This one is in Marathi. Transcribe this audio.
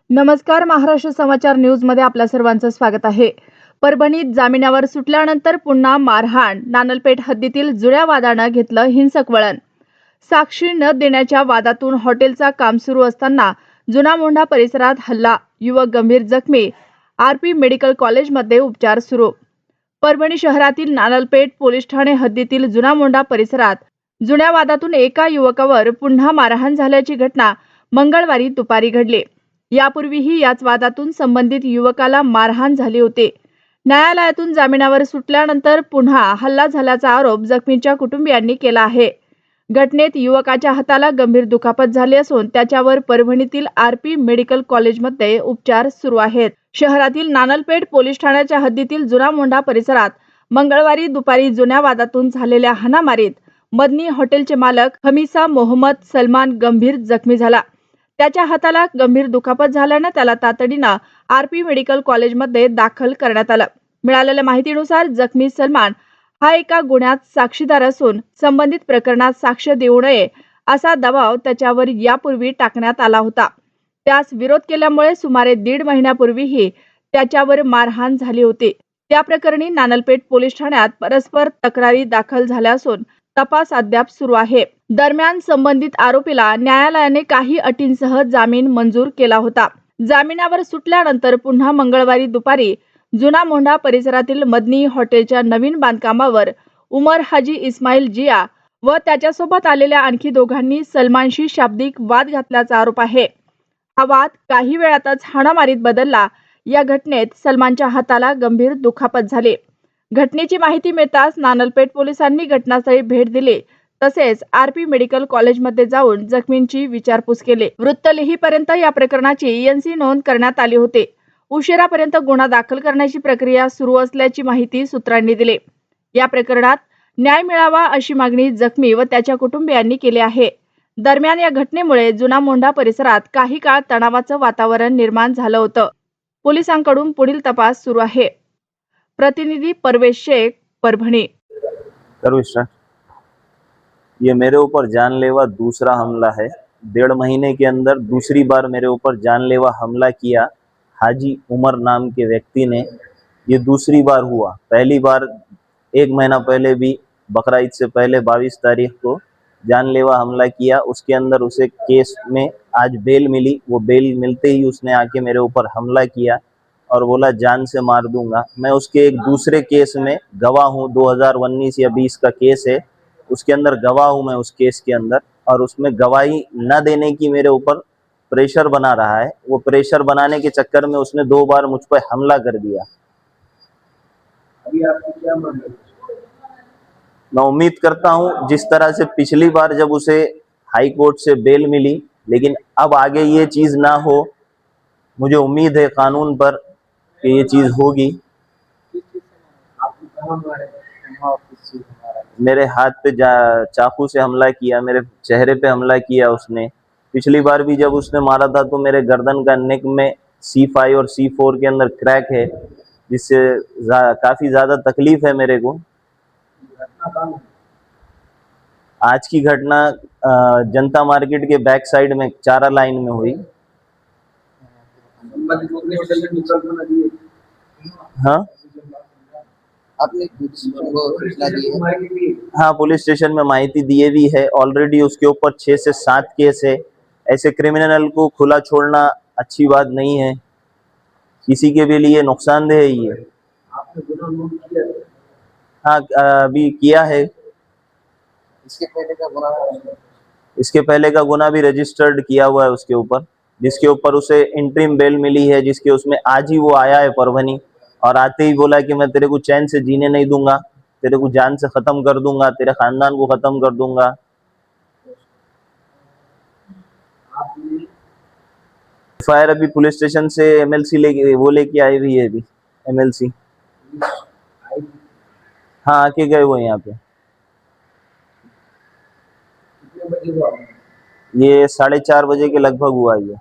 नमस्कार, महाराष्ट्र समाचार न्यूज मध्ये आपल्या सर्वांचं स्वागत आहे। परभणीत जामिनावर सुटल्यानंतर पुन्हा मारहाण, नानलपेठ हद्दीतील जुळ्या वादानं घेतलं हिंसक वळण। साक्षी न देण्याच्या वादातून हॉटेलचा काम सुरू असताना जुना मोंढा परिसरात हल्ला, युवक गंभीर जखमी, आरपी मेडिकल कॉलेजमध्ये उपचार सुरू। परभणी शहरातील नानलपेठ पोलीस ठाणे हद्दीतील जुना मोंढा परिसरात जुन्या वादातून एका युवकावर पुन्हा मारहाण झाल्याची घटना मंगळवारी दुपारी घडली। यापूर्वीही याच वादातून संबंधित युवकाला मारहाण झाली होती। न्यायालयातून जामिनावर सुटल्यानंतर पुन्हा हल्ला झाल्याचा आरोप जखमीच्या कुटुंबियांनी केला आहे। घटनेत युवकाच्या हाताला गंभीर दुखापत झाली असून त्याच्यावर परभणीतील आरपी मेडिकल कॉलेजमध्ये उपचार सुरू आहेत। शहरातील नानलपेठ पोलीस ठाण्याच्या हद्दीतील जुना मोंढा परिसरात मंगळवारी दुपारी जुन्या वादातून झालेल्या हाणामारीत मदनी हॉटेलचे मालक हमीसा मोहम्मद सलमान गंभीर जखमी झाला। त्याच्या हाताला गंभीर दुखापत झाल्याने त्याला तातडीनं आरपी मेडिकल कॉलेजमध्ये दाखल करण्यात आलं। मिळालेल्या माहितीनुसार जखमी सलमान हा एका गुन्ह्यात साक्षीदार असून संबंधित प्रकरणात साक्ष देऊ नये असा दबाव त्याच्यावर यापूर्वी टाकण्यात आला होता। त्यास विरोध केल्यामुळे सुमारे 1.5 महिन्यापूर्वीही त्याच्यावर मारहाण झाली होती। त्या प्रकरणी नानलपेठ पोलीस ठाण्यात परस्पर तक्रारी दाखल झाल्या असून तपास अद्याप सुरू आहे। दरम्यान संबंधित आरोपीला न्यायालयाने काही अटींसह जामीन मंजूर केला होता। जामिनावर सुटल्यानंतर पुन्हा मंगळवारी दुपारी जुना मोंढा परिसरातील मदनी हॉटेलच्या नवीन बांधकामावर उमर हाजी इस्माईल जिया व त्याच्यासोबत आलेल्या आणखी दोघांनी सलमानशी शाब्दिक वाद घातल्याचा आरोप आहे। हा वाद काही वेळातच हाणामारीत बदलला। या घटनेत सलमानच्या हाताला गंभीर दुखापत झाली। घटनेची माहिती मिळताच नानलपेठ पोलिसांनी घटनास्थळी भेट दिली, तसेच आरपी मेडिकल कॉलेजमध्ये जाऊन जखमींची विचारपूस केली। वृत्त लिहीपर्यंत या प्रकरणाची एनसी नोंद करण्यात आली होती। उशिरापर्यंत गुन्हा दाखल करण्याची प्रक्रिया सुरू असल्याची माहिती सूत्रांनी दिली। या प्रकरणात न्याय मिळावा अशी मागणी जखमी व त्याच्या कुटुंबियांनी केली आहे। दरम्यान या घटनेमुळे जुना मोंढा परिसरात काही काळ तणावाचं वातावरण निर्माण झालं होतं। पोलिसांकडून पुढील तपास सुरू आहे। प्रतिनिधि परवेश शेख, परभणी। ये मेरे ऊपर जानलेवा दूसरा हमला है। 1.5 महीने के अंदर दूसरी बार मेरे ऊपर जानलेवा हमला किया हाजी उमर नाम के व्यक्ति ने। ये दूसरी बार हुआ। पहली बार 1 महीना पहले भी बकरा ईद से पहले 22 तारीख को जानलेवा हमला किया। उसके अंदर उसे केस में आज बेल मिली। वो बेल मिलते ही उसने आके मेरे ऊपर हमला किया और बोला जान से मार दूंगा। मैं उसके एक दूसरे केस में गवाह हूँ। 2019 या 20 का केस है, उसके अंदर गवाह हूँ मैं उस केस के अंदर। और उसमें गवाही न देने की मेरे ऊपर प्रेशर बना रहा है। वो प्रेशर बनाने के चक्कर में उसने 2 बार मुझ पर हमला कर दिया। अभी आपकी क्या मांग है? मैं उम्मीद करता हूँ जिस तरह से पिछली बार जब उसे हाई कोर्ट से बेल मिली, लेकिन अब आगे ये चीज़ ना हो। मुझे उम्मीद है कानून पर कि ये चीज़ होगी। मेरे हाथ पे चाकू से हमला किया, मेरे चेहरे पे हमला किया उसने। पिछली बार भी जब उसने मारा था तो मेरे गर्दन का नेक में C5 और C4 के अंदर क्रैक है, जिससे काफ़ी ज़्यादा तकलीफ है मेरे को। आज की घटना जनता मार्केट के बैक साइड में चारा लाइन में हुई। हाँ हाँ, पुलिस स्टेशन में माहिती दिए भी है। ऑलरेडी उसके ऊपर 6 से 7 केस है। ऐसे क्रिमिनल को खुला छोड़ना अच्छी बात नहीं है, किसी के भी लिए नुकसानदेह है ये। हाँ, अभी किया है। इसके पहले का गुना भी रजिस्टर्ड किया हुआ है उसके ऊपर, जिसके ऊपर उसे इंटरिम बेल मिली है, जिसके उसमें आज ही वो आया है परभनी। और आते ही बोला कि मैं तेरे को चैन से जीने नहीं दूंगा, तेरे को जान से खत्म कर दूंगा, तेरे खानदान को खत्म कर दूंगा। फायर अभी पुलिस स्टेशन से MLC लेके आई हुई है। अभी MLC हाँ आके गए वो यहाँ पे। ये 4:30 बजे के लगभग हुआ ये।